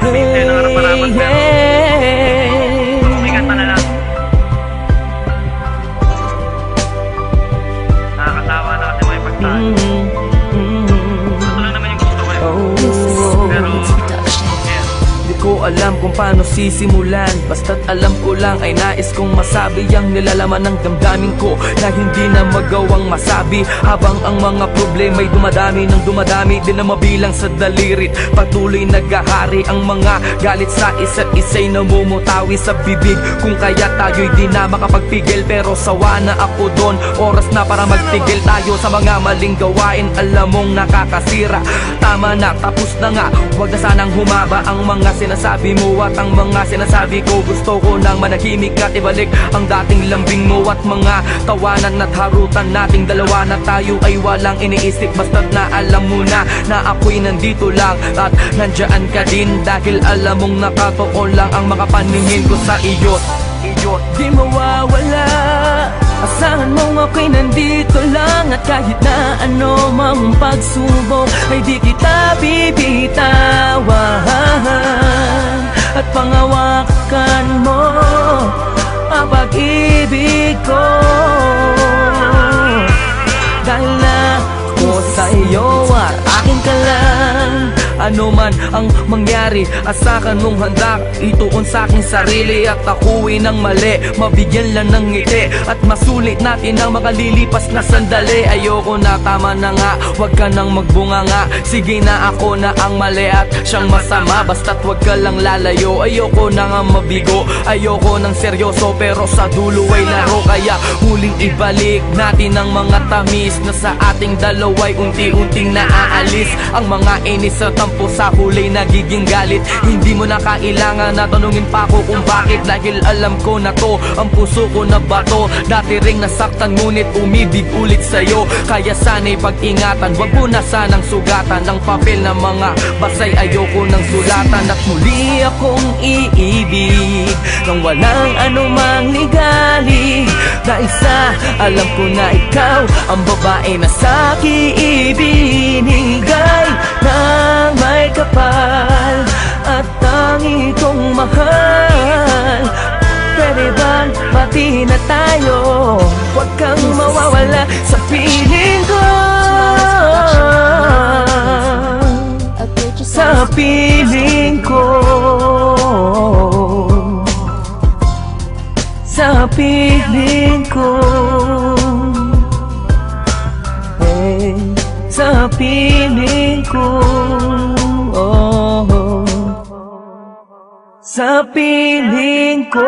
naghihintay ng harapan-harapan pero sumikat pa na lang. Nakakatawa na kasi may pagtaan. Ito lang naman yung gusto ko eh. Pero di ko alam kung paano sisimulan, basta't alam ko lang ay nais kong masabi ang nilalaman ng damdamin ko na hindi na magawang masabi. Habang ang mga problema'y dumadami ng dumadami, di na mabilang sa dalirit. Patuloy naghahari ang mga galit sa isa't isa'y namumutawi sa bibig. Kung kaya tayo'y di na makapagpigil, pero sawa na ako doon. Oras na para magtigil tayo sa mga maling gawain. Alam mong nakakasira, tama na, tapos na nga. Huwag na sanang humaba ang mga sinasabi mo at ang mga sinasabi ko. Gusto ko nang manahimik at ibalik ang dating lambing mo at mga tawanan at harutan nating dalawa na tayo ay walang iniisip. Basta't na alam mo na ako'y nandito lang at nandyan ka din, dahil alam mong nakatoon lang ang makapaningin ko sa iyo. Di mawawala, asahan mong ako'y nandito lang, at kahit na ano mang pagsubok ay di kita bibitawan. At pangawakan mo ang pag-ibig ko, dahil na ako sa iyo at akin ka lang. Ano man ang mangyari, asakan mong handa ituon sa aking sarili, at ako'y nang mali, mabigyan lang ng ngiti at masulit natin ang makalilipas na sandali. Ayoko na, tama na nga, wag ka nang magbunga nga. Sige na, ako na ang mali at siyang masama, basta't wag ka lang lalayo. Ayoko na nga mabigo, ayoko nang seryoso, pero sa dulo ay laro. Kaya huling ibalik natin ang mga tamis na sa ating dalawa'y unti-unting naaalis. Ang mga inis at tampo sa huli nagiging galit. Hindi mo na kailangan na tanungin pa ako kung bakit, dahil alam ko na to, ang puso ko na bato. Dati ring nasaktan ngunit umibig ulit sa'yo, kaya sana'y pag-ingatan. Wag mo na sanang sugatan ng papel na mga basay, ayoko nang sulatan. At muli akong iibig nang walang anumang ligali, dahil sa alam ko na ikaw ang babae na sa'kin ibinigay ng may kapal at tangi kong mahal. Pwede bang pati na tayo? Huwag kang mawawala sa piling ko, sa piling ko, sa piling ko, sa piling ko, sa piling ko.